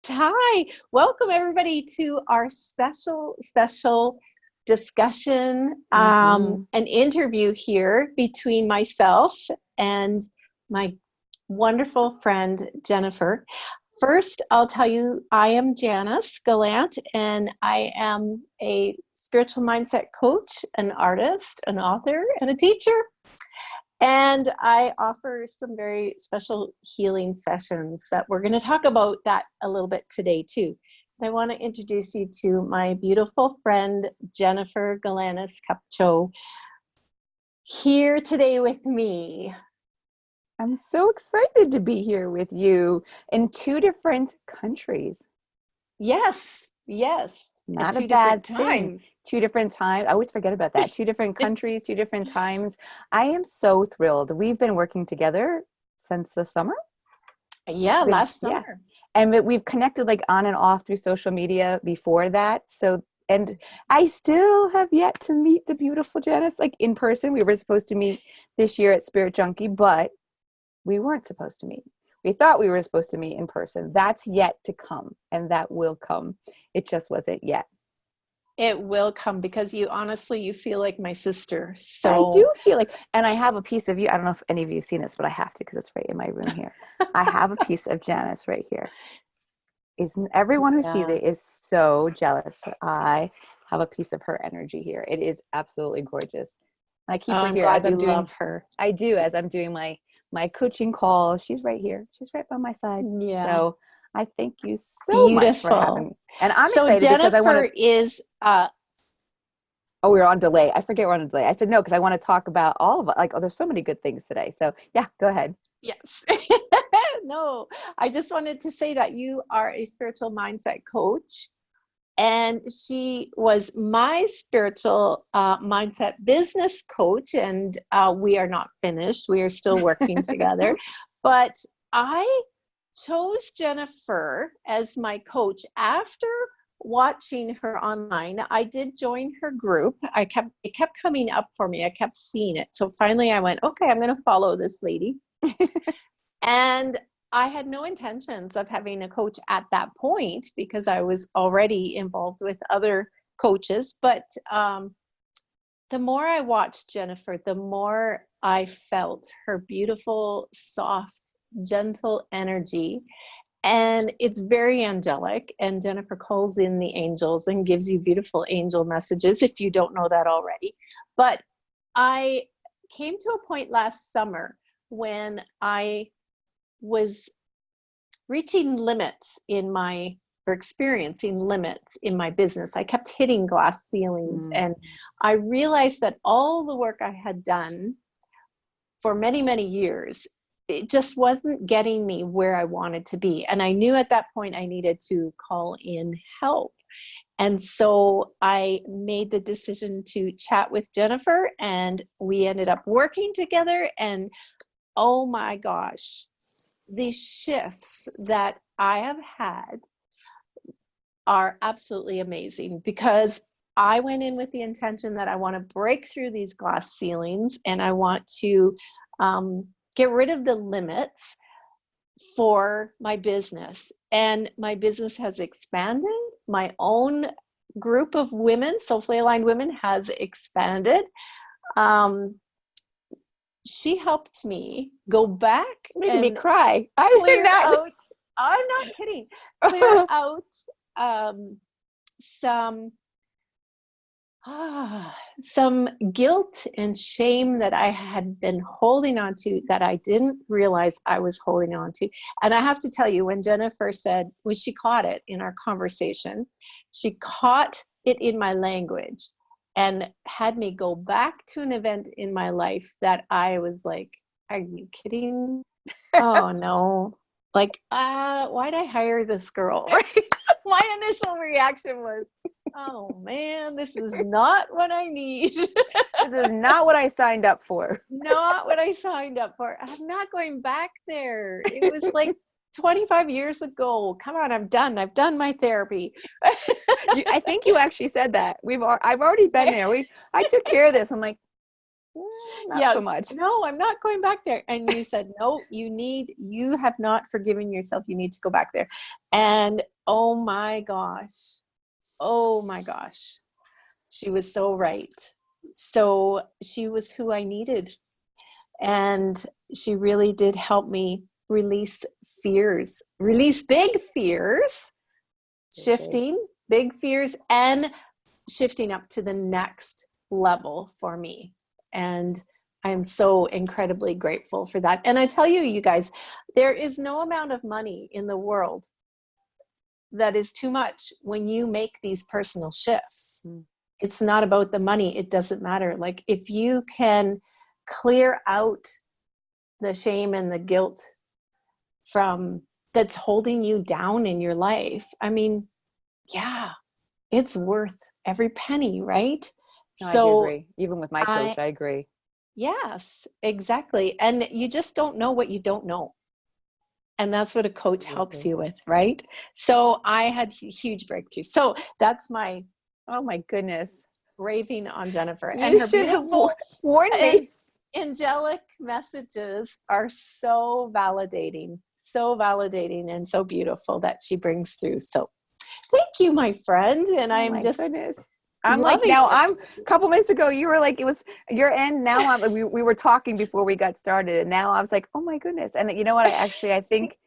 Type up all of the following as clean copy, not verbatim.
Hi. Welcome everybody to our special discussion, an interview here between myself and my wonderful friend, Jennifer. First, I'll tell you, I am Janus Gallant, and I am a spiritual mindset coach, an artist, an author, and a teacher. And I offer some very special healing sessions that we're going to talk about that a little bit today too. And I want to introduce you to my beautiful friend, Jennifer Galanis Capcho, here today with me. I'm so excited to be here with you in two different countries. Yes. Not At a two bad different thing. times. Two different times. I always forget about that. Two different countries, two different times. I am so thrilled. We've been working together since the summer. Yeah, last summer. Yeah. And we've connected like on and off through social media before that. So, and I still have yet to meet the beautiful Janus, like in person. We were supposed to meet this year at Spirit Junkie, but we weren't supposed to meet. We thought we were supposed to meet in person. That's yet to come, and that will come. It just wasn't yet. It will come because you feel like my sister. So I do feel like, and I have a piece of you. I don't know if any of you have seen this, but I have to because it's right in my room here. I have a piece of Janus right here. Isn't everyone who sees it is so jealous that I have a piece of her energy here. It is absolutely gorgeous. I keep her here as I'm doing. Love her. I do as I'm doing my coaching call. She's right here. She's right by my side. Yeah. So I thank you so much for having me. And I'm excited Jennifer because I want to. Is. Oh, we're on delay. I forget we're on a delay. I said no because I want to talk about all of it. Like, oh, there's so many good things today. So yeah, go ahead. Yes. No, I just wanted to say that you are a spiritual mindset coach. And she was my spiritual mindset business coach. And we are not finished. We are still working together. But I chose Jennifer as my coach after watching her online. I did join her group. It kept coming up for me. I kept seeing it. So finally I went, okay, I'm going to follow this lady. And I had no intentions of having a coach at that point because I was already involved with other coaches. But the more I watched Jennifer, the more I felt her beautiful, soft, gentle energy. And it's very angelic. And Jennifer calls in the angels and gives you beautiful angel messages if you don't know that already. But I came to a point last summer when I was reaching limits experiencing limits in my business. I kept hitting glass ceilings, and I realized that all the work I had done for many, many years, it just wasn't getting me where I wanted to be. And I knew at that point I needed to call in help. And so I made the decision to chat with Jennifer, and we ended up working together. And oh my gosh, the shifts that I have had are absolutely amazing because I went in with the intention that I want to break through these glass ceilings and I want to get rid of the limits for my business. And my business has expanded. My own group of women, soulfully aligned women, has expanded. She helped me go back. Making me cry. Clear out. I'm not kidding. Clear out some guilt and shame that I had been holding on to that I didn't realize I was holding on to. And I have to tell you, when Jennifer said, when she caught it in our conversation, she caught it in my language and had me go back to an event in my life that I was like, are you kidding? Oh no. Like, why'd I hire this girl? My initial reaction was, oh man, this is not what I need. This is not what I signed up for. Not what I signed up for. I'm not going back there. It was like 25 years ago. Come on, I'm done. I've done my therapy. I think you actually said that. I've already been there. I took care of this. I'm like, not so much. No, I'm not going back there. And you said, no, you have not forgiven yourself. You need to go back there. And Oh my gosh. Oh my gosh. She was so right. So she was who I needed. And she really did help me release fears, release big fears, shifting big fears, and shifting up to the next level for me. And I'm so incredibly grateful for that. And I tell you, you guys, there is no amount of money in the world that is too much when you make these personal shifts. It's not about the money. It doesn't matter. Like if you can clear out the shame and the guilt from that's holding you down in your life, I mean, yeah, it's worth every penny, right? No, I do So agree. Even with my coach, I agree. yes, exactly. And you just don't know what you don't know. And that's what a coach helps you with, right? So I had huge breakthroughs. So that's my, Oh my goodness. raving on Jennifer. And You her should have beautiful warned me. angelic messages are so validating and so beautiful that she brings through. So thank you, my friend. And Oh I'm my just goodness. I'm like, loving now it. I'm a couple minutes ago, you were like, it was your end. Now we were talking before we got started. And now I was like, oh my goodness. And you know what? I think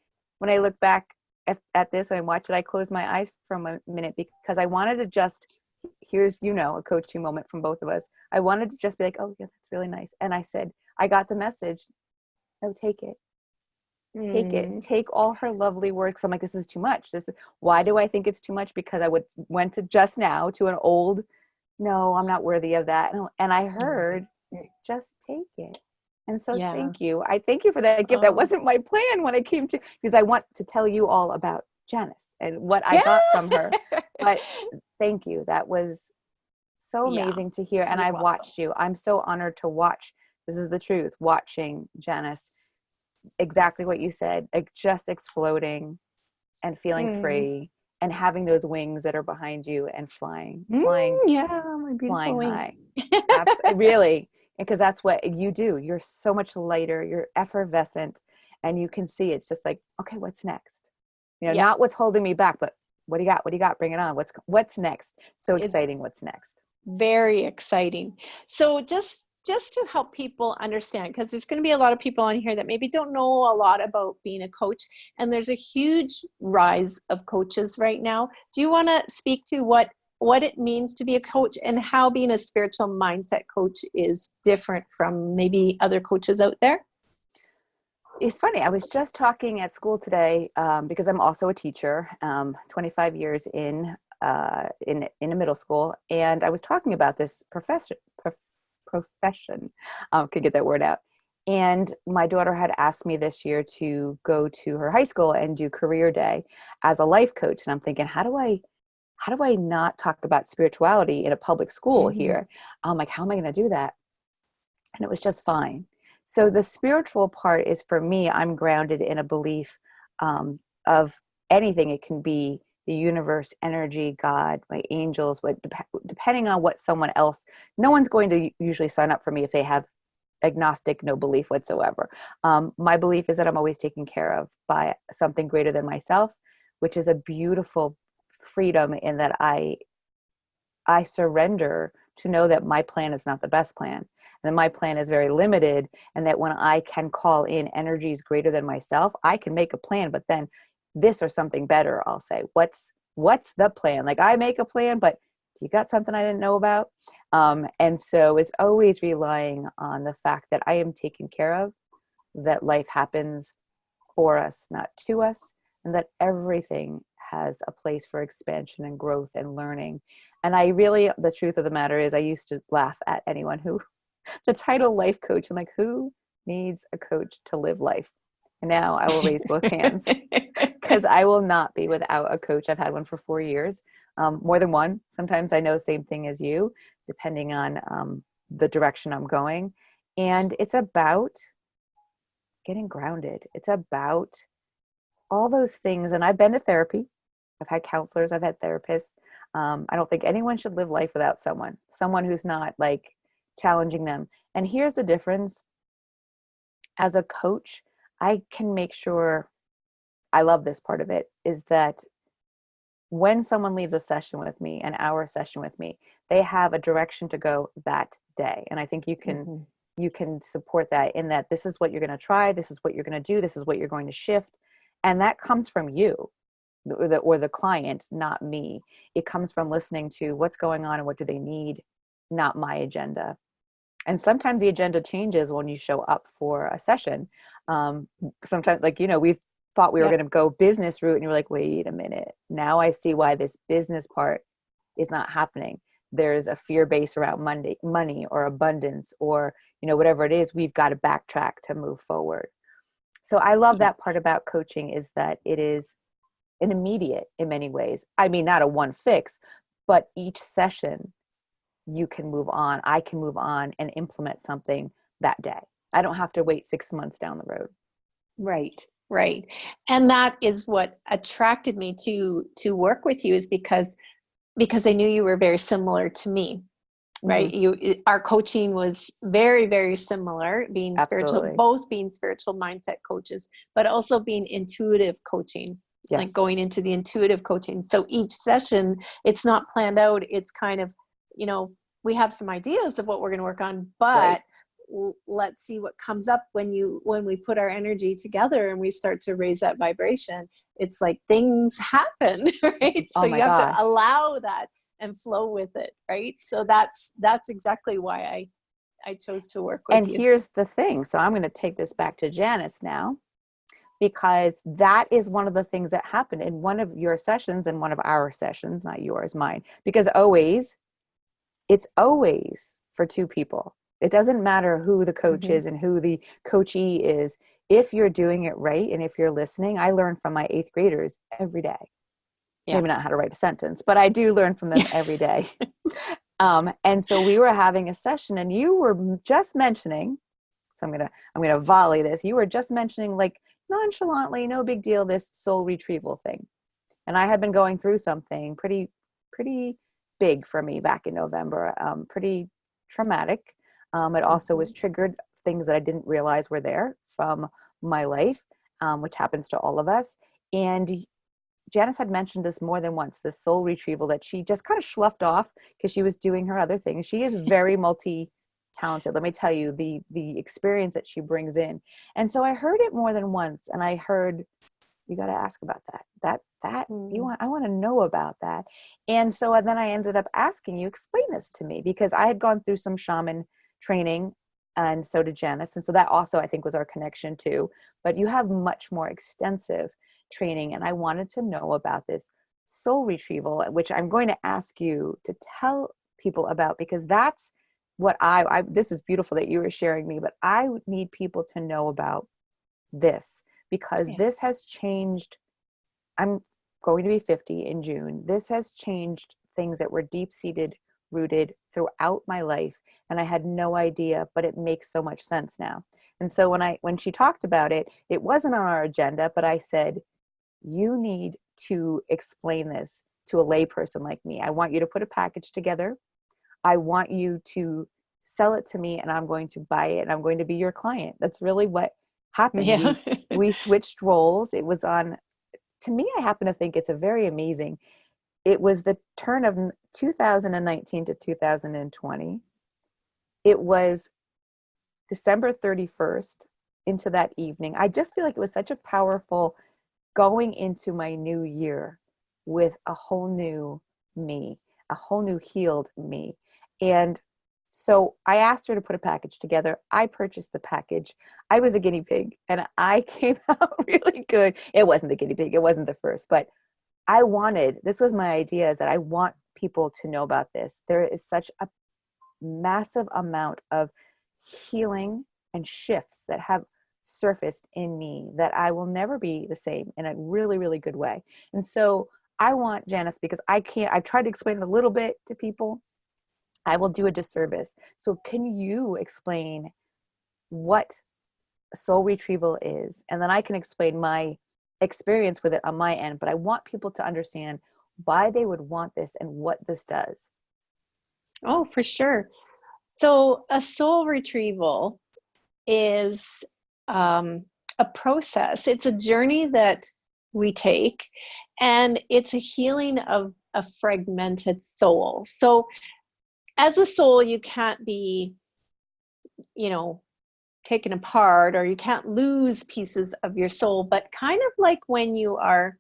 when I look back at this and I watch it, I close my eyes for a minute because I wanted to just, here's, a coaching moment from both of us. I wanted to just be like, oh yeah, that's really nice. And I said, I got the message. Oh, take it. Take it. Take all her lovely words. I'm like, this is too much. Why do I think it's too much? Because I went to just now to an old, no, I'm not worthy of that. And I heard, just take it. And so thank you. I thank you for that gift. That wasn't my plan when it came to, because I want to tell you all about Janus and what I got from her. But thank you. That was so amazing to hear. And I've watched you. I'm so honored to watch. This is the truth. Watching Janus, exactly what you said, like just exploding and feeling free and having those wings that are behind you and flying My beautiful wings. high. Absolutely, really, because that's what you do. You're so much lighter, you're effervescent, and you can see it's just like, okay, what's next? Not what's holding me back, but what do you got? What do you got? Bring it on. What's next? So exciting. What's next? Very exciting. So just to help people understand, because there's going to be a lot of people on here that maybe don't know a lot about being a coach, and there's a huge rise of coaches right now. Do you want to speak to what it means to be a coach and how being a spiritual mindset coach is different from maybe other coaches out there? It's funny. I was just talking at school today because I'm also a teacher, 25 years in a middle school, and I was talking about this profession. Could get that word out. And my daughter had asked me this year to go to her high school and do career day as a life coach. And I'm thinking, how do I not talk about spirituality in a public school here? I'm like, how am I going to do that? And it was just fine. So the spiritual part is, for me, I'm grounded in a belief of anything. It can be the universe, energy, God, my angels, depending on what someone else, no one's going to usually sign up for me if they have agnostic, no belief whatsoever. My belief is that I'm always taken care of by something greater than myself, which is a beautiful freedom in that I surrender to know that my plan is not the best plan, and that my plan is very limited, and that when I can call in energies greater than myself, I can make a plan, but then this or something better, I'll say, what's the plan? Like, I make a plan, but do you got something I didn't know about? And so it's always relying on the fact that I am taken care of, that life happens for us, not to us, and that everything has a place for expansion and growth and learning. And the truth of the matter is, I used to laugh at anyone who, the title life coach, I'm like, who needs a coach to live life? And now I will raise both hands because I will not be without a coach. I've had one for 4 years, more than one. Sometimes I know the same thing as you, depending on the direction I'm going. And it's about getting grounded. It's about all those things. And I've been to therapy. I've had counselors. I've had therapists. I don't think anyone should live life without someone who's not like challenging them. And here's the difference. As a coach, I can make sure, I love this part of it, is that when someone leaves a session with me, an hour session with me, they have a direction to go that day. And I think you can you can support that in that this is what you're going to try, this is what you're going to do, this is what you're going to shift. And that comes from you or the client, not me. It comes from listening to what's going on and what do they need, not my agenda. And sometimes the agenda changes when you show up for a session. Sometimes, like, we've thought we were going to go business route and you're like, wait a minute. Now I see why this business part is not happening. There's a fear base around money or abundance or, whatever it is, we've got to backtrack to move forward. So I love that part about coaching is that it is an immediate in many ways. I mean, not a one fix, but each session you can move on. I can move on and implement something that day. I don't have to wait 6 months down the road. Right. Right. And that is what attracted me to work with you, is because I knew you were very similar to me. Right. Our coaching was very, very similar, being spiritual, both being spiritual mindset coaches, but also being intuitive coaching, like going into the intuitive coaching. So each session, it's not planned out. It's kind of, we have some ideas of what we're going to work on, but let's see what comes up when we put our energy together and we start to raise that vibration. It's like things happen, right? So you have to allow that and flow with it, right? So that's exactly why I chose to work with you. And here's the thing. So I'm going to take this back to Janus now, because that is one of the things that happened in one of your sessions and one of our sessions, not yours, mine, because it's always for two people. It doesn't matter who the coach is and who the coachee is. If you're doing it right and if you're listening, I learn from my 8th graders every day. Maybe not how to write a sentence, but I do learn from them every day. And so we were having a session and you were just mentioning, so I'm gonna volley this. You were just mentioning, like, nonchalantly, no big deal, this soul retrieval thing. And I had been going through something pretty big for me back in November, pretty traumatic. It also was triggered things that I didn't realize were there from my life, which happens to all of us. And Janice had mentioned this more than once, this soul retrieval that she just kind of sloughed off because she was doing her other things. She is very multi-talented. Let me tell you, the experience that she brings in. And so I heard it more than once, and I heard, you got to ask about that. I want to know about that. And so then I ended up asking you, explain this to me, because I had gone through some shaman training, and so did Janice. And so that also, I think, was our connection too. But you have much more extensive training, and I wanted to know about this soul retrieval, which I'm going to ask you to tell people about, because that's what I this is beautiful that you were sharing me, but I need people to know about this, because this has changed. I'm going to be 50 in June. This has changed things that were deep-seated, rooted throughout my life, and I had no idea, but it makes so much sense now. And so when she talked about it, it wasn't on our agenda, but I said, you need to explain this to a layperson like me. I want you to put a package together. I want you to sell it to me, and I'm going to buy it, and I'm going to be your client. That's really what happened. Yeah. We switched roles. It was to me, I happen to think it's a very amazing. It was the turn of 2019 to 2020. It was December 31st into that evening. I just feel like it was such a powerful going into my new year with a whole new me, a whole new healed me. And so I asked her to put a package together. I purchased the package. I was a guinea pig, and I came out really good. It wasn't the guinea pig. It wasn't the first, but this was my idea, is that I want people to know about this. There is such a massive amount of healing and shifts that have surfaced in me that I will never be the same, in a really, really good way. And so I want Janice, because I've tried to explain it a little bit to people. I will do a disservice. So can you explain what soul retrieval is? And then I can explain my experience with it on my end, but I want people to understand why they would want this and what this does. Oh, for sure. So a soul retrieval is a process. It's a journey that we take, and it's a healing of a fragmented soul. So as a soul, you can't be, taken apart, or you can't lose pieces of your soul, but kind of like when you are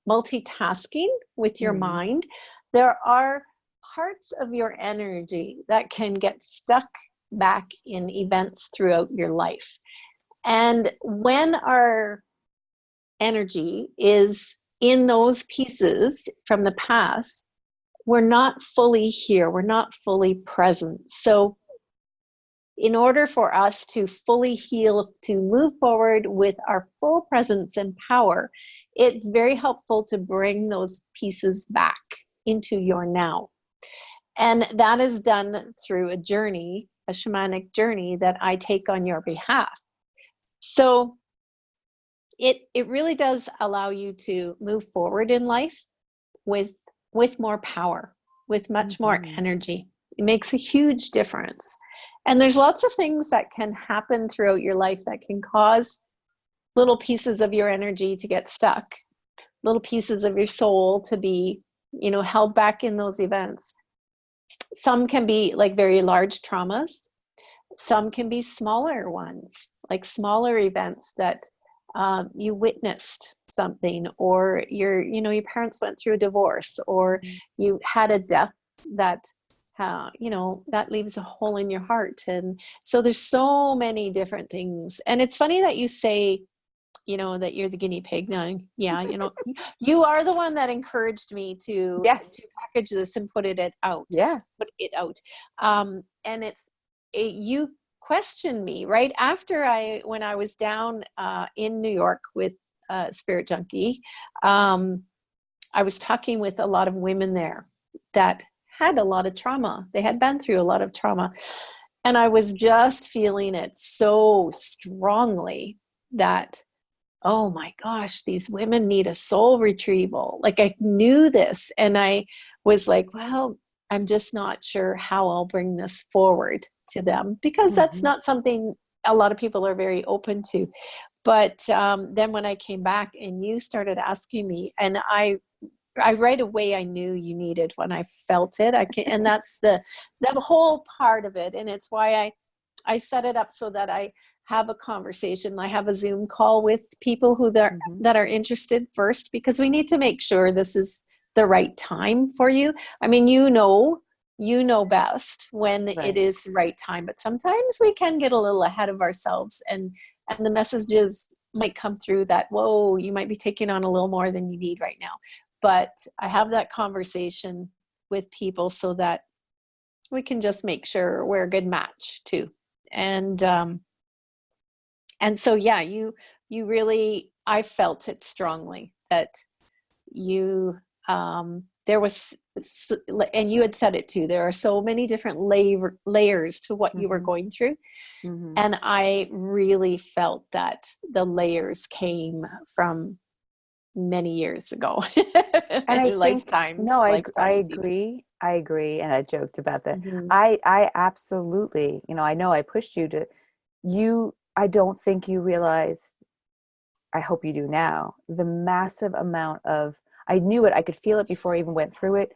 multitasking with your mind, there are parts of your energy that can get stuck back in events throughout your life. And when our energy is in those pieces from the past, we're not fully here, we're not fully present. So in order for us to fully heal, to move forward with our full presence and power, it's very helpful to bring those pieces back into your now. And that is done through a journey, a shamanic journey that I take on your behalf. So it really does allow you to move forward in life with more power, with much more energy. It makes a huge difference. And there's lots of things that can happen throughout your life that can cause little pieces of your energy to get stuck, little pieces of your soul to be, held back in those events. Some can be like very large traumas. Some can be smaller ones, like smaller events that you witnessed something, or your parents went through a divorce, or you had a death that that leaves a hole in your heart. And so there's so many different things. And it's funny that you say, that you're the guinea pig now. Yeah, you are the one that encouraged me to package this and put it out. Yeah. Put it out. And you questioned me right after when I was down in New York with Spirit Junkie. I was talking with a lot of women there that had a lot of trauma. They had been through a lot of trauma. And I was just feeling it so strongly that, oh my gosh, these women need a soul retrieval. Like I knew this, and I was like, well, I'm just not sure how I'll bring this forward to them, because that's not something a lot of people are very open to. But then when I came back and you started asking me, and I right away I knew you needed when I felt it. And that's the whole part of it. And it's why I set it up so that I have a conversation. I have a Zoom call with people who that are interested first, because we need to make sure this is the right time for you. I mean, you know best when it is the right time, but sometimes we can get a little ahead of ourselves, and the messages might come through that, whoa, you might be taking on a little more than you need right now. But I have that conversation with people so that we can just make sure we're a good match too. And so, yeah, you really, I felt it strongly that you, there was, and you had said it too, there are so many different layers to what you were going through. And I really felt that the layers came from many years ago. And I think, I agree. And I joked about that. I absolutely, I know I pushed you to, I don't think you realize, I hope you do now, the massive amount of, I knew it, I could feel it before I even went through it,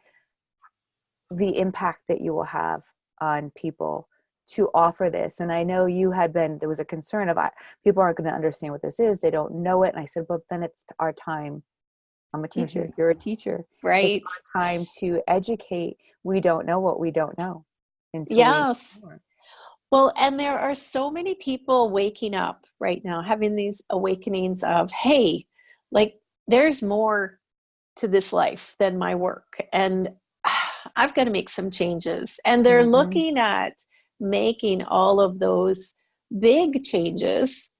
the impact that you will have on people to offer this. And I know there was a concern of, people aren't going to understand what this is. They don't know it. And I said, well, then it's our time. I'm a teacher. You're a teacher. Right. It's our time to educate. We don't know what we don't know. Yes. Well, and there are so many people waking up right now, having these awakenings of, hey, like there's more to this life than my work, and I've got to make some changes. And they're looking at making all of those big changes,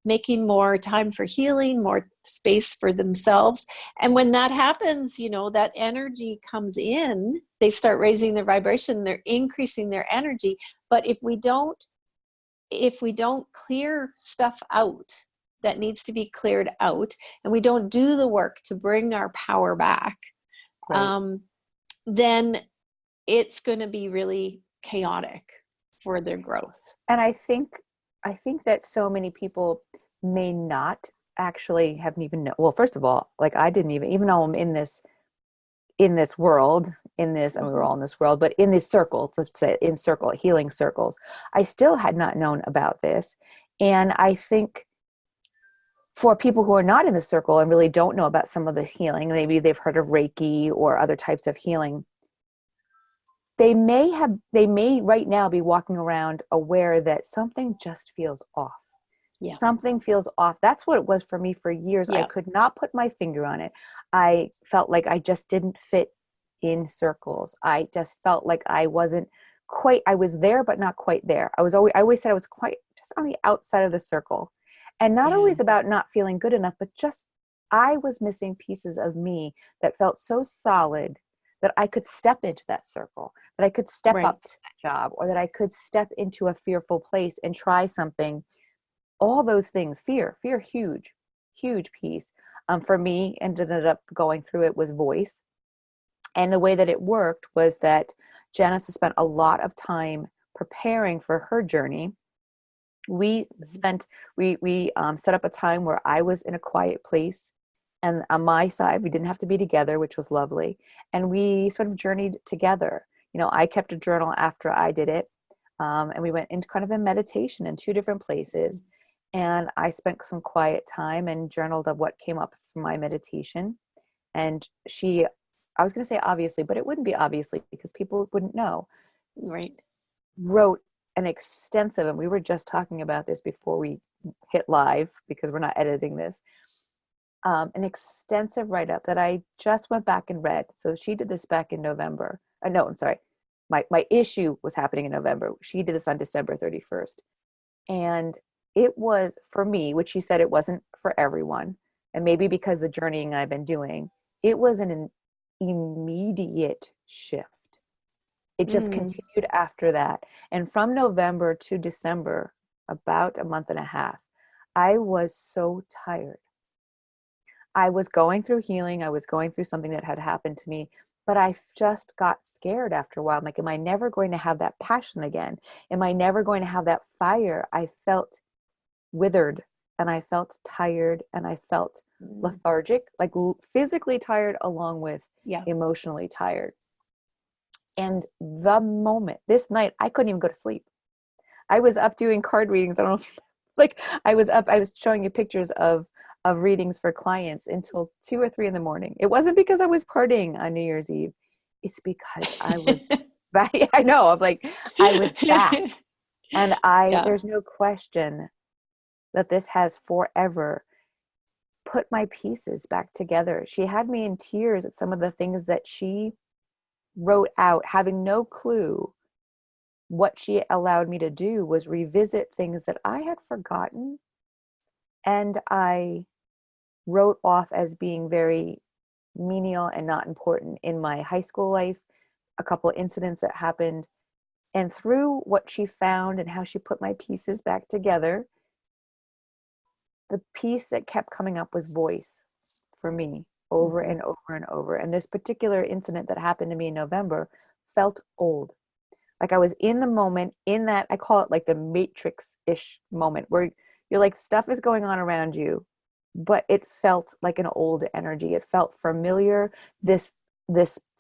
making more time for healing, more space for themselves. And when that happens, that energy comes in, they start raising their vibration, they're increasing their energy. But if we don't clear stuff out that needs to be cleared out, and we don't do the work to bring our power back, then it's going to be really chaotic for their growth. And I think that so many people may not actually haven't even know. Well, first of all, like I didn't even though I'm in this world, and we were all in this world, but in these circles, let's say healing circles, I still had not known about this. And I think for people who are not in the circle and really don't know about some of this healing, maybe they've heard of Reiki or other types of healing, they may right now be walking around aware that something just feels off. Yeah. Something feels off. That's what it was for me for years. Yeah. I could not put my finger on it. I felt like I just didn't fit in circles. I just felt like I wasn't quite, I was there, but not quite there. I always said I was quite just on the outside of the circle. And not always about not feeling good enough, but just I was missing pieces of me that felt so solid that I could step into that circle, that I could step up to that job, or that I could step into a fearful place and try something. All those things, fear, huge piece. For me, ended up going through it was voice. And the way that it worked was that Janus has spent a lot of time preparing for her journey. We set up a time where I was in a quiet place, and on my side, we didn't have to be together, which was lovely. And we sort of journeyed together. I kept a journal after I did it. And we went into kind of a meditation in 2 different places. And I spent some quiet time and journaled of what came up from my meditation. And I was going to say obviously, but it wouldn't be obviously because people wouldn't know. Right. Wrote an extensive, and we were just talking about this before we hit live because we're not editing this, an extensive write-up that I just went back and read. So she did this back in November. No, I'm sorry. My issue was happening in November. She did this on December 31st. And it was, for me, which she said it wasn't for everyone, and maybe because the journeying I've been doing, it was an immediate shift. It just continued after that. And from November to December, about a month and a half, I was so tired. I was going through healing. I was going through something that had happened to me, but I just got scared after a while. I'm like, am I never going to have that passion again? Am I never going to have that fire? I felt withered, and I felt tired, and I felt lethargic, like physically tired along with emotionally tired. And the moment, this night, I couldn't even go to sleep. I was up doing card readings. I don't know if I was showing you pictures of readings for clients until 2 or 3 in the morning. It wasn't because I was partying on New Year's Eve. It's because I was back. I know. I'm like, I was back. And there's no question that this has forever put my pieces back together. She had me in tears at some of the things that she wrote out, having no clue. What she allowed me to do was revisit things that I had forgotten, and I wrote off as being very menial and not important in my high school life, a couple of incidents that happened. And through what she found and how she put my pieces back together, the piece that kept coming up was voice for me over and over and over. And this particular incident that happened to me in November felt old. Like I was in the moment, in that, I call it like the Matrix-ish moment where you're like, stuff is going on around you, but it felt like an old energy. It felt familiar. This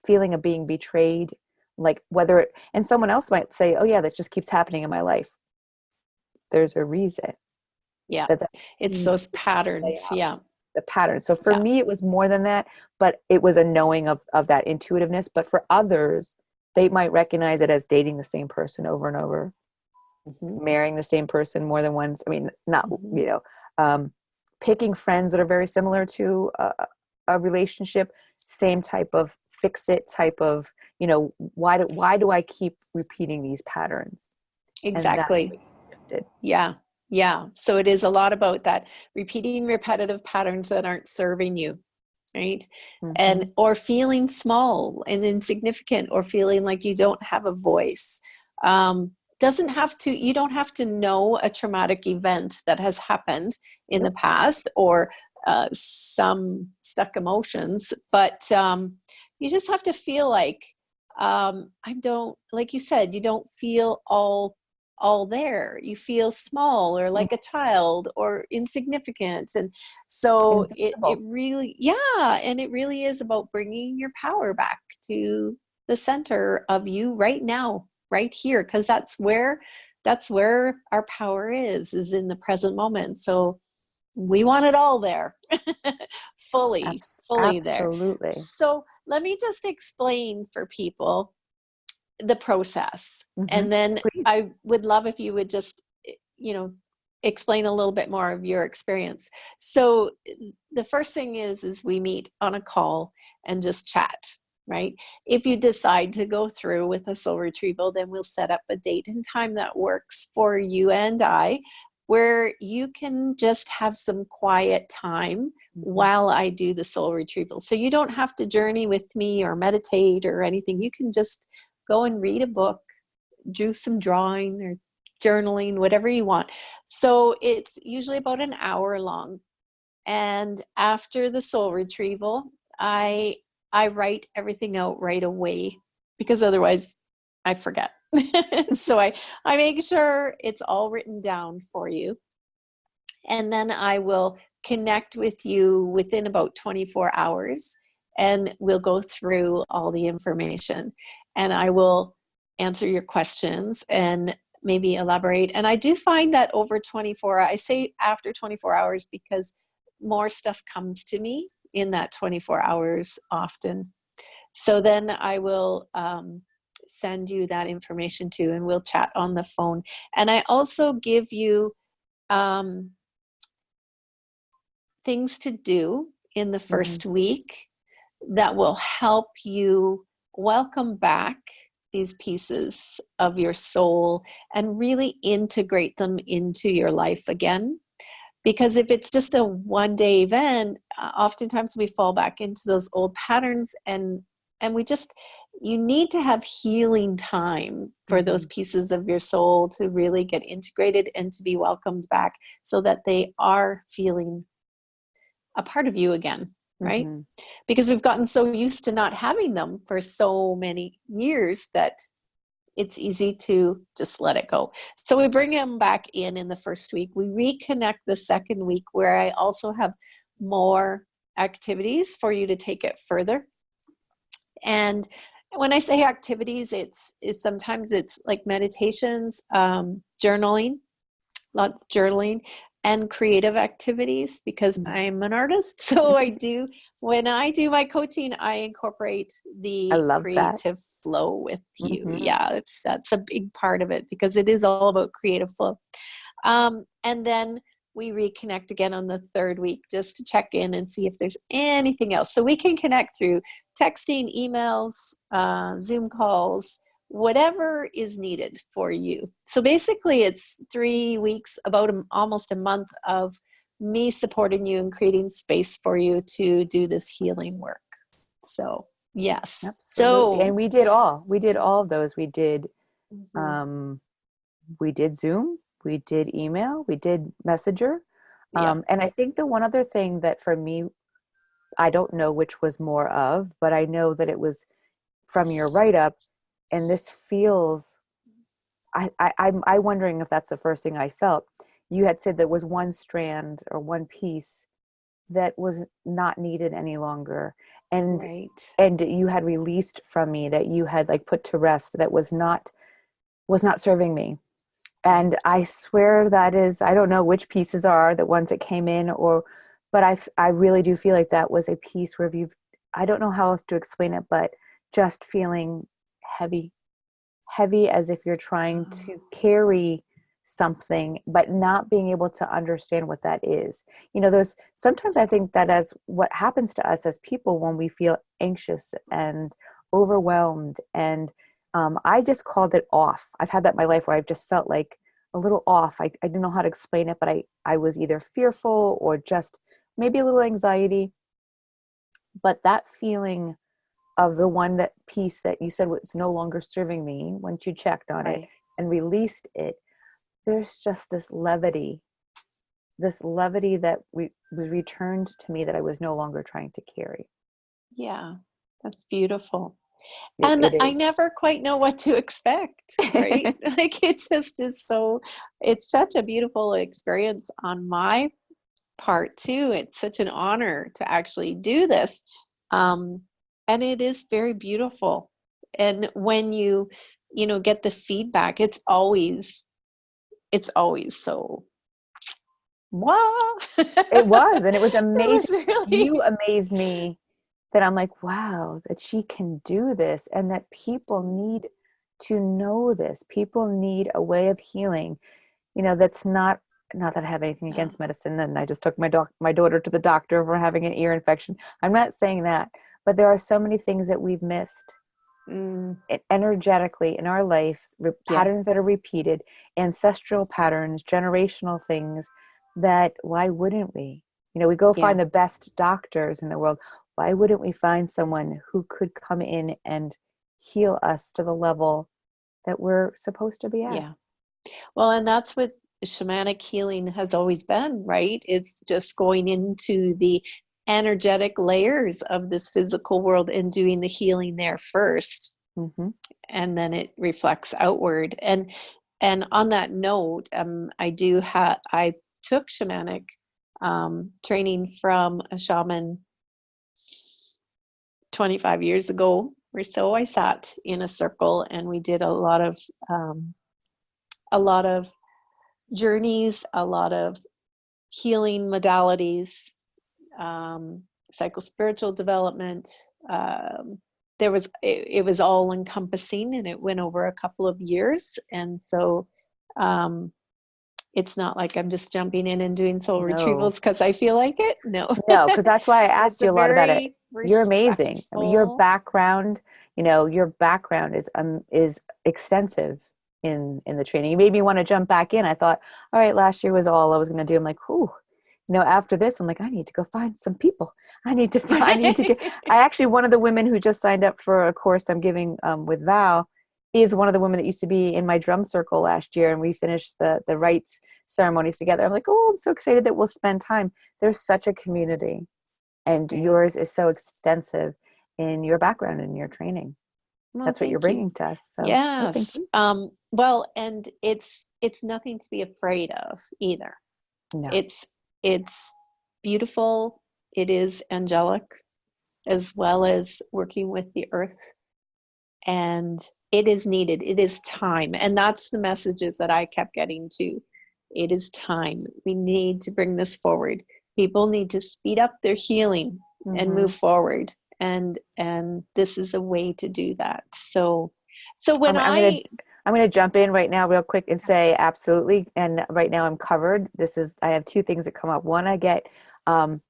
feeling of being betrayed, like and someone else might say, oh yeah, that just keeps happening in my life. There's a reason. Yeah. It's those patterns. Yeah. The pattern. So for me, it was more than that, but it was a knowing of that intuitiveness. But for others, they might recognize it as dating the same person over and over, marrying the same person more than once. I mean, not, picking friends that are very similar to a relationship, same type of fix it type of, why do I keep repeating these patterns? Exactly. Yeah. Yeah. So it is a lot about that repeating repetitive patterns that aren't serving you. Right. And, or feeling small and insignificant, or feeling like you don't have a voice. You don't have to know a traumatic event that has happened in the past, or some stuck emotions, but you just have to feel like, like you said, you don't feel all all there. You feel small or like a child or insignificant. And so it Invincible. really, yeah. And it really is about bringing your power back to the center of you right now, right here. Cause that's where our power is in the present moment. So we want it all there. fully there. Absolutely. So let me just explain for people the process. Mm-hmm. And then Please. I would love if you would just, explain a little bit more of your experience. So the first thing is we meet on a call and just chat, right? If you decide to go through with a soul retrieval, then we'll set up a date and time that works for you and I, where you can just have some quiet time while I do the soul retrieval. So you don't have to journey with me or meditate or anything. You can just go and read a book, do some drawing or journaling, whatever you want. So it's usually about an hour long. And after the soul retrieval, I write everything out right away because otherwise I forget. So I make sure it's all written down for you. And then I will connect with you within about 24 hours and we'll go through all the information and I will answer your questions and maybe elaborate. And I do find that over 24, I say after 24 hours because more stuff comes to me in that 24 hours often. So then I will send you that information too, and we'll chat on the phone. And I also give you things to do in the first week that will help you welcome back these pieces of your soul and really integrate them into your life again. Because if it's just a one-day event, oftentimes we fall back into those old patterns and you need to have healing time for those pieces of your soul to really get integrated and to be welcomed back so that they are feeling a part of you again, right? Because we've gotten so used to not having them for so many years that it's easy to just let it go. So we bring them back in the first week. We reconnect the second week where I also have more activities for you to take it further. And when I say activities, it's sometimes it's like meditations, journaling, lots of journaling and creative activities because I'm an artist. So when I do my coaching, I incorporate I the love that. creative flow with you. Yeah, that's a big part of it because it is all about creative flow. And then we reconnect again on the third week just to check in and see if there's anything else. So we can connect through texting, emails, Zoom calls, whatever is needed for you. So basically it's 3 weeks, about almost a month of me supporting you and creating space for you to do this healing work. So yes. Absolutely. So And we did all of those. We did Zoom, we did email, we did Messenger. And I think the one other thing that for me, I don't know which was more of, but I know that it was from your write-up. And this feels, I'm wondering if that's the first thing I felt. You had said there was one strand or one piece that was not needed any longer. And, and you had released from me that you had like put to rest that was not serving me. And I swear that is, I don't know which pieces are the ones that came in but I really do feel like that was a piece where I don't know how else to explain it, but just feeling heavy as if you're trying to carry something, but not being able to understand what that is. There's sometimes I think that as what happens to us as people when we feel anxious and overwhelmed and I just called it off. I've had that in my life where I've just felt like a little off. I didn't know how to explain it, but I was either fearful or just maybe a little anxiety. But that feeling of the that piece that you said was no longer serving me once you checked on it and released it, there's just this levity that was returned to me that I was no longer trying to carry. Yeah, that's beautiful. And It I is. never quite know what to expect, right? Like it just is so, it's such a beautiful experience on my part too. It's such an honor to actually do this. Um, and it is very beautiful. And when you know, get the feedback, it's always so, wow. It was, and it was It was amazing. You really, amazed me that I'm like, wow, that she can do this and that people need to know this. People need a way of healing, that's not that I have anything yeah, against medicine and I just took my daughter to the doctor for having an ear infection. I'm not saying that, but there are so many things that we've missed mm, energetically in our life, yeah, patterns that are repeated, ancestral patterns, generational things that why wouldn't we? We go yeah, find the best doctors in the world. Why wouldn't we find someone who could come in and heal us to the level that we're supposed to be at? yeah. Well, and that's what shamanic healing has always been, right? It's just going into the energetic layers of this physical world and doing the healing there first, Mm-hmm. and then it reflects outward. And on that note, I took shamanic training from a shaman 25 years ago or so. I sat in a circle and we did um, a lot of journeys, a lot of healing modalities, psychospiritual development. It was all encompassing, and it went over a couple of years. And so um, it's not like I'm just jumping in and doing soul No. retrievals because I feel like it. No, No, because that's why I it's asked a you a lot about it. very You're amazing. I mean, respectful. your background is extensive in the training. You made me want to jump back in. I thought, all right, last year was all I was going to do. I'm like, whew. After this, I'm like, I need to go find some people. I need to get. I actually, one of the women who just signed up for a course I'm giving with Val is one of the women that used to be in my drum circle last year, and we finished the rites ceremonies together. I'm like, oh, I'm so excited that we'll spend time. There's such a community, and Right. yours is so extensive in your background and your training. Well, That's what you're thank you. bringing to us. So, no, thank Yes. you. Well, and it's nothing to be afraid of either. No, It's beautiful. It is angelic, as well as working with the earth, and it is needed. It is time, and that's the messages that I kept getting to. It is time. We need to bring this forward. People need to speed up their healing and hmm move forward, and this is a way to do that. So when I'm gonna jump in right now, real quick, and say absolutely. And right now, I'm covered. I have two things that come up. One, I get um,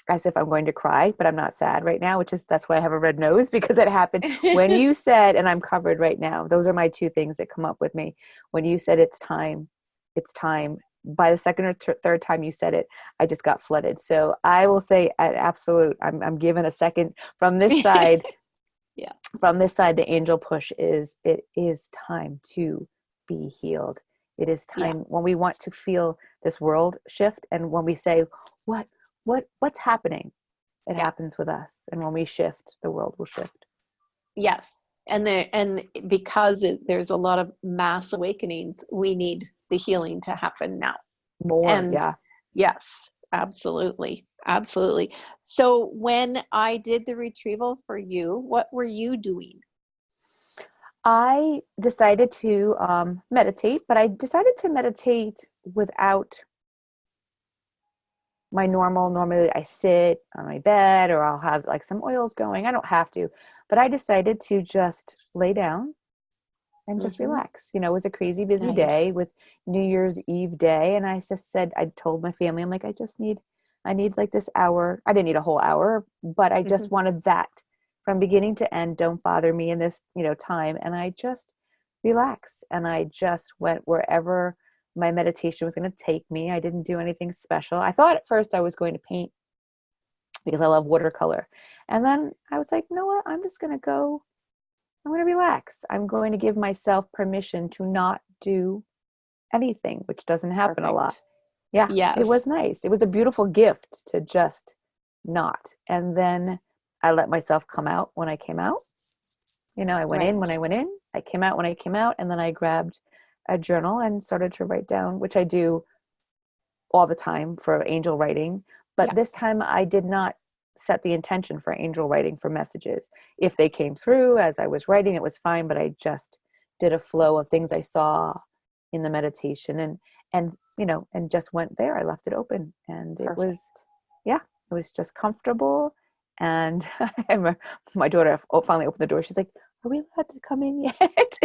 as if I'm going to cry, but I'm not sad right now, that's why I have a red nose because it happened when you said, and I'm covered right now. Those are my two things that come up with me. When you said it's time, it's time. By the second or third time you said it, I just got flooded. So I will say at absolute, I'm given a second from this side. yeah, From this side, the angel push is it is time to be healed. It is yeah, time when we want to feel this world shift, and when we say, what's happening? It yeah. happens with us. And when we shift, the world will shift. Yes. And because there's a lot of mass awakenings, we need the healing to happen now. More, And yeah. yes, absolutely. Absolutely. So when I did the retrieval for you, what were you doing? I decided to meditate, but I decided to meditate without my normally I sit on my bed or I'll have like some oils going. I don't have to, but I decided to just lay down and just Mm-hmm. relax. It was a crazy busy day Nice. with New Year's Eve day. And I just said, I told my family, I'm like, I need like this hour. I didn't need a whole hour, but I Mm-hmm. just wanted that from beginning to end. Don't bother me in this, time. And I just relaxed and I just went wherever my meditation was going to take me. I didn't do anything special. I thought at first I was going to paint because I love watercolor. And then I was like, you know what? I'm going to relax. I'm going to give myself permission to not do anything, which doesn't happen a lot. Perfect. Yeah, it Yes. was nice. It was a beautiful gift to just not. And then I let myself come out when I came out. You know, I went in when I went in, I came out when I came out, and then I grabbed a journal and started to write down, which I do all the time for angel writing. But this time I did not set the intention for angel writing for messages. If they came through as I was writing, it was fine, but I just did a flow of things I saw in the meditation and you know, and just went there. I left it open, and it was, it was just comfortable. And I remember my daughter finally opened the door. She's like, "Are we allowed to come in yet?"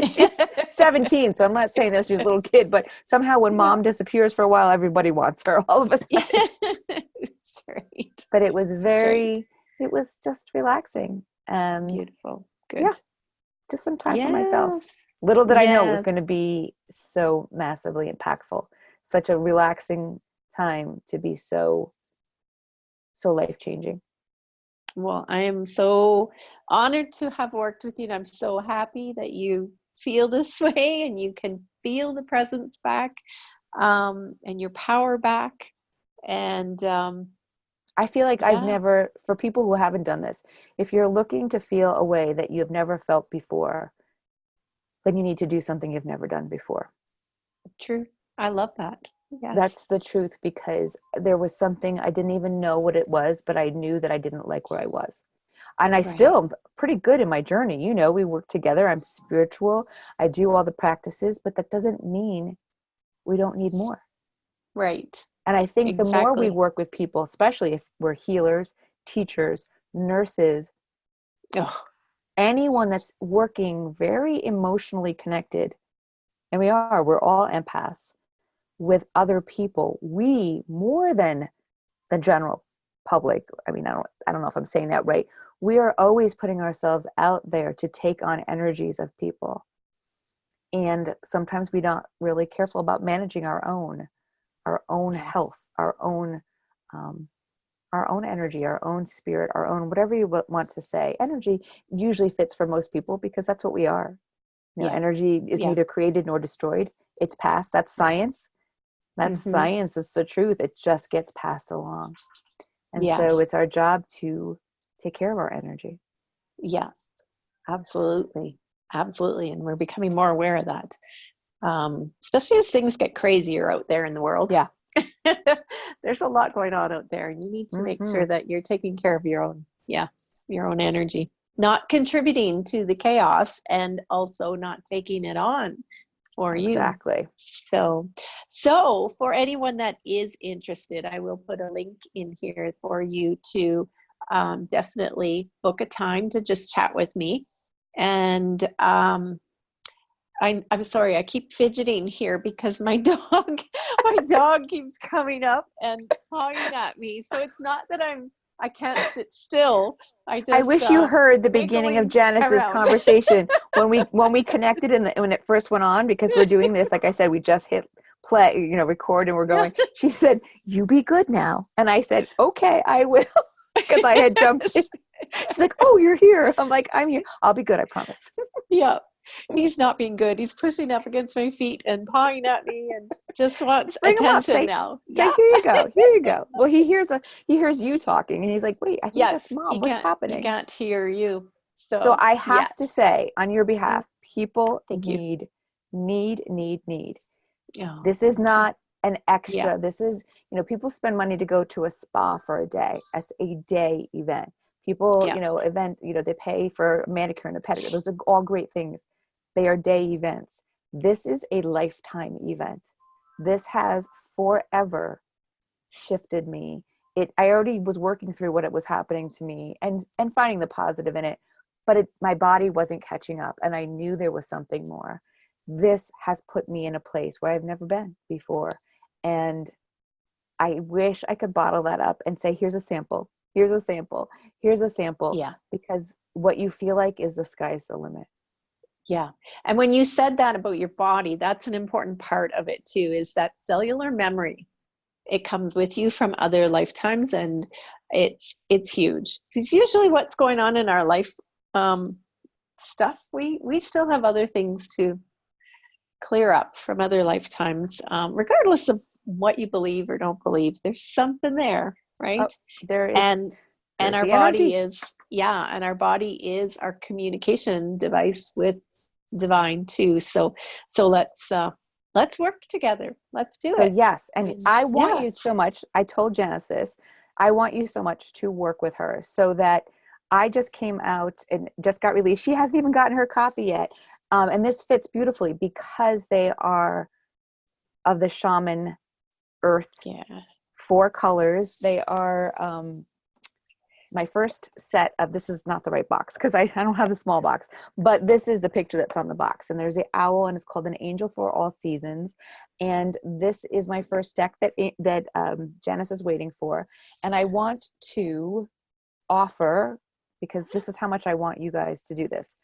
She's 17, so I'm not saying that she's a little kid, but somehow when mom disappears for a while, everybody wants her all of a sudden. That's right. But it was it was just relaxing and beautiful. Good. Yeah, just some time for myself. Little did I know it was going to be so massively impactful. Such a relaxing time to be so life-changing. Well, I am so honored to have worked with you, and I'm so happy that you feel this way and you can feel the presence back, and your power back. And I feel like I've never, for people who haven't done this, if you're looking to feel a way that you've never felt before, then you need to do something you've never done before. True. I love that. Yes. That's the truth, because there was something I didn't even know what it was, but I knew that I didn't like where I was. And I still am pretty good in my journey. You know, we work together. I'm spiritual. I do all the practices, but that doesn't mean we don't need more. Right. And I think the more we work with people, especially if we're healers, teachers, nurses, anyone that's working very emotionally connected, and we're all empaths, with other people, we, more than the general public, I mean, I don't know if I'm saying that right, we are always putting ourselves out there to take on energies of people. And sometimes we're not really careful about managing our own health, our own energy, our own spirit, our own, whatever you want to say. Energy usually fits for most people because that's what we are. You know, energy is neither created nor destroyed. It's passed. That's science. That's science. It's the truth. It just gets passed along. And so it's our job to take care of our energy. Yes, absolutely. Absolutely. And we're becoming more aware of that. Especially as things get crazier out there in the world. Yeah. There's a lot going on out there, and you need to make sure that you're taking care of your own energy, not contributing to the chaos, and also not taking it on for you. Exactly. So for anyone that is interested, I will put a link in here for you to definitely book a time to just chat with me. And I'm sorry, I keep fidgeting here because my dog keeps coming up and pawing at me. So it's not that I can't sit still. I wish you heard the beginning of Janus's conversation when we connected when it first went on, because we're doing this. Like I said, we just hit play, record, and we're going. She said, "You be good now," and I said, "Okay, I will," because I had jumped in. She's like, "Oh, you're here." I'm like, "I'm here. I'll be good. I promise." Yeah. He's not being good. He's pushing up against my feet and pawing at me and just wants attention now. Say, "Here you go. Here you go." Well, he hears you talking, and he's like, "Wait, I think that's Mom. What's happening?" He can't hear you. So I have to say, on your behalf, people need. Oh, this is not an extra. Yeah. This is, people spend money to go to a spa for a day. That's a day event. People, they pay for a manicure and a pedicure. Those are all great things. They are day events. This is a lifetime event. This has forever shifted me. I already was working through what it was happening to me and finding the positive in it, but my body wasn't catching up, and I knew there was something more. This has put me in a place where I've never been before. And I wish I could bottle that up and say, here's a sample. Here's a sample. Here's a sample. Yeah. Because what you feel like is the sky's the limit. Yeah. And when you said that about your body, that's an important part of it too, is that cellular memory. It comes with you from other lifetimes, and it's huge. Because usually what's going on in our life stuff, we still have other things to clear up from other lifetimes, regardless of what you believe or don't believe. There's something there, right? There is. And And our Jersey body energy. is, yeah, and our body is our communication device with divine too. So let's work together. Let's do So it. yes, and I want you so Yes. much. I told Janice this. I want you so much to work with her so that I just came out and just got released. She hasn't even gotten her copy yet. And this fits beautifully because they are of the shaman earth Yes. 4 colors. They are my first set of, this is not the right box because I don't have the small box, but this is the picture that's on the box. And there's the owl, and it's called An Angel for All Seasons. And this is my first deck that Janice is waiting for. And I want to offer, because this is how much I want you guys to do this.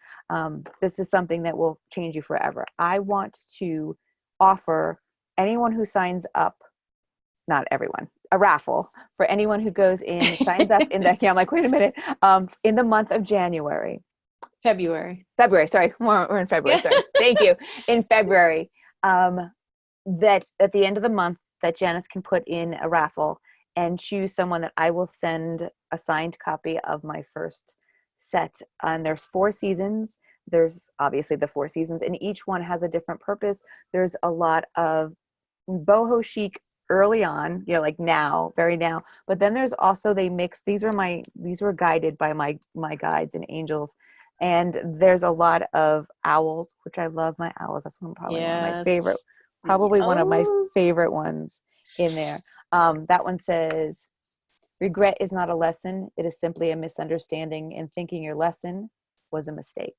This is something that will change you forever. I want to offer anyone who signs up, not everyone, a raffle for anyone who goes in, signs up in the, yeah, I'm like, wait a minute, in the month of February. Sorry, we're in February, Yeah. sorry. Thank you. In February, that at the end of the month that Janice can put in a raffle and choose someone that I will send a signed copy of my first set. And there's 4 seasons. There's obviously the 4 seasons, and each one has a different purpose. There's a lot of boho chic early on, you know, like now, very now, but then there's also, they mix, these were guided by my guides and angels, and there's a lot of owls, which I love my owls. That's probably one of my Yes. favorite, probably one of my Oh, favorite ones in there. That one says, regret is not a lesson, it is simply a misunderstanding, and thinking your lesson was a mistake.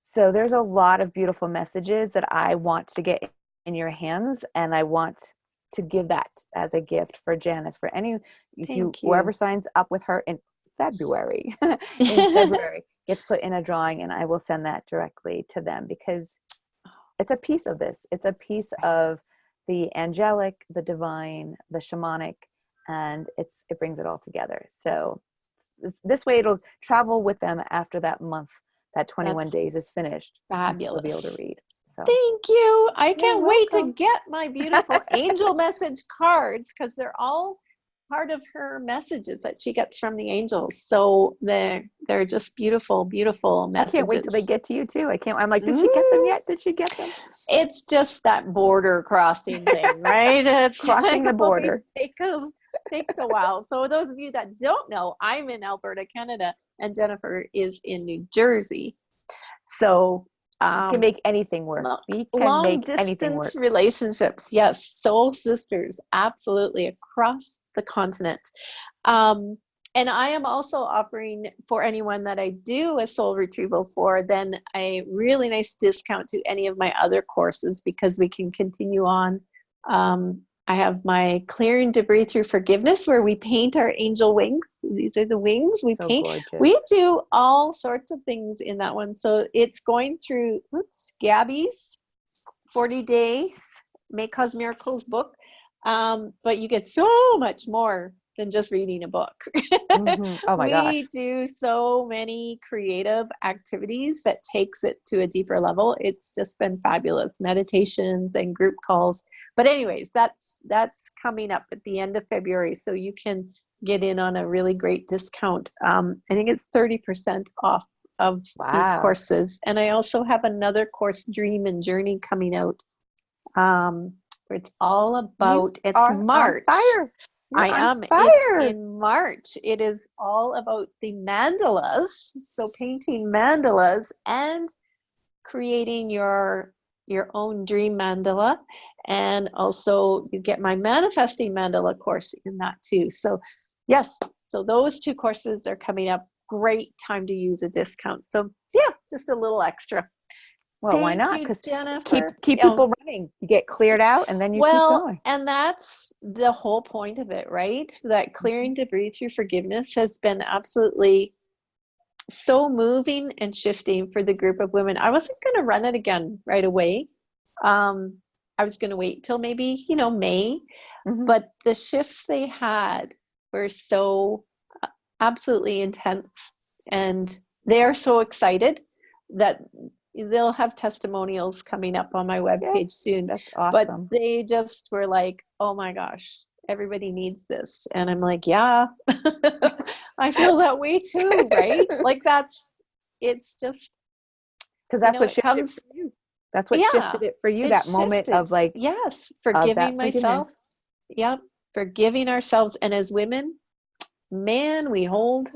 So there's a lot of beautiful messages that I want to get in your hands, and I want to give that as a gift for Janice, for any, if you, thank whoever you. signs up with her in February, in February, gets put in a drawing, and I will send that directly to them, because it's a piece of this. It's a piece of the angelic, the divine, the shamanic, and it brings it all together. So this way it'll travel with them after that month, that 21 That's days is finished, and still be able to fabulous. read. So Thank you. I you're can't wait to welcome. get my beautiful angel message cards, because they're all part of her messages that she gets from the angels. So they're just beautiful, beautiful I can't wait till they messages. get to you too. I'm like, did she get them Mm, yet? Did she get them? it's just that border crossing thing, right? Crossing the It border. always takes a while. So those of you that don't know, I'm in Alberta, Canada, and Jennifer is in New Jersey. So We can make anything work. We can long make anything distance work. relationships, yes, soul sisters, absolutely, across the continent. um, and I am also offering, for anyone that I do a soul retrieval for, then a really nice discount to any of my other courses, because we can continue on. I have my Clearing Debris Through Forgiveness, where we paint our angel wings. These are the wings we So paint. We gorgeous. do all sorts of things in that one. So it's going through, Gabby's 40 Days May Cause Miracles book. But you get so much more than just reading a book. Mm-hmm. Oh my gosh. We do so many creative activities that takes it to a deeper level. It's just been fabulous, meditations and group calls. But anyways, that's coming up at the end of February, so you can get in on a really great discount. I think it's 30% off of these Wow. courses. And I also have another course, Dream and Journey, coming out. Where it's all about, it's Are on March. fire. You're I on am. It's fire. in March. It is all about the mandalas. So painting mandalas and creating your own dream mandala. And also you get my manifesting mandala course in that too. So yes, so those 2 courses are coming up. Great time to use a discount. So yeah, just a little extra. Well, why Thank not? you, Because keep Jennifer. people running. You get cleared out, and then you keep Well, going. and that's the whole point of it, right? That clearing debris through forgiveness has been absolutely so moving and shifting for the group of women. I wasn't going to run it again right away. I was going to wait till maybe, May, Mm-hmm. but the shifts they had were so absolutely intense, and they are so excited that they'll have testimonials coming up on my Yeah, webpage soon. that's But awesome. they just were like, oh my gosh, everybody needs this. And I'm like, yeah, I feel that way too, right? Like it's just, Because that's what it shifted comes, for you. That's what yeah, shifted it for you, it that moment shifted. of like, Yes, of forgiving that myself. forgiveness. Yep, forgiving ourselves. And as women, man, we hold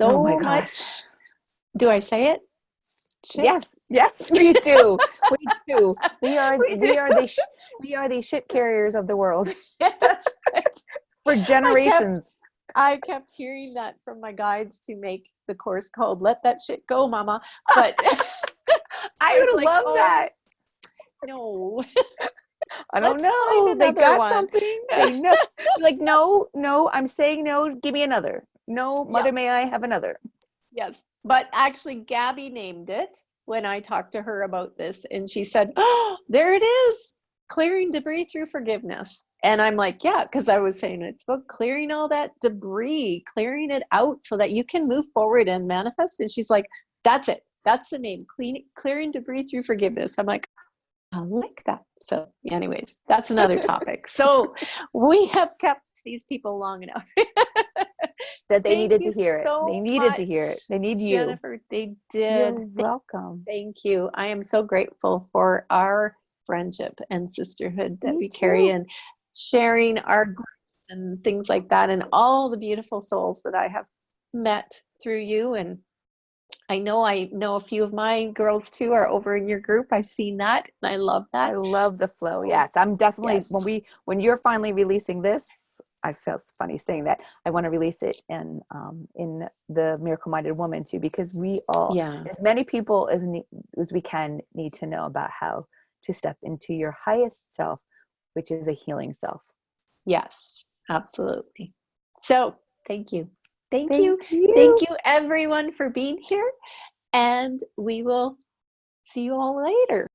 Oh my so gosh. much. Do I say it? Shit. Yes, we do. We do. We are We do. we are the shit carriers of the world Yeah, that's right. for generations. I kept hearing that from my guides to make the course called "Let That Shit Go, Mama." But I was would like, love that. no, I don't let's find know. They another got one. something. They know. Like, no, no, I'm saying no. Give me another. No, Yeah, mother, may I have another? yes. But actually, Gabby named it when I talked to her about this, and she said, "Oh, there it is, clearing debris through forgiveness." And I'm like, yeah, because I was saying it's about clearing all that debris, clearing it out so that you can move forward and manifest. And she's like, that's it. That's the name, clearing debris through forgiveness. I'm like, I like that. So anyways, that's another topic. So we have kept these people long enough. That they Thank needed you to hear it. They so needed to hear it. much, They need you. Jennifer. They did. You're welcome. Thank you. I am so grateful for our friendship and sisterhood that Me we carry, too. and sharing our groups and things like that, and all the beautiful souls that I have met through you. And I know a few of my girls too are over in your group. I've seen that and I love I that. love the flow. So, Yes, I'm definitely yes. when you're finally releasing this. I feel funny saying that. I want to release it in the Miracle Minded Woman too, because we all, Yeah. as many people as we can, need to know about how to step into your highest self, which is a healing self. Yes, absolutely. So thank you. Thank you. Thank you. Thank you everyone for being here. And we will see you all later.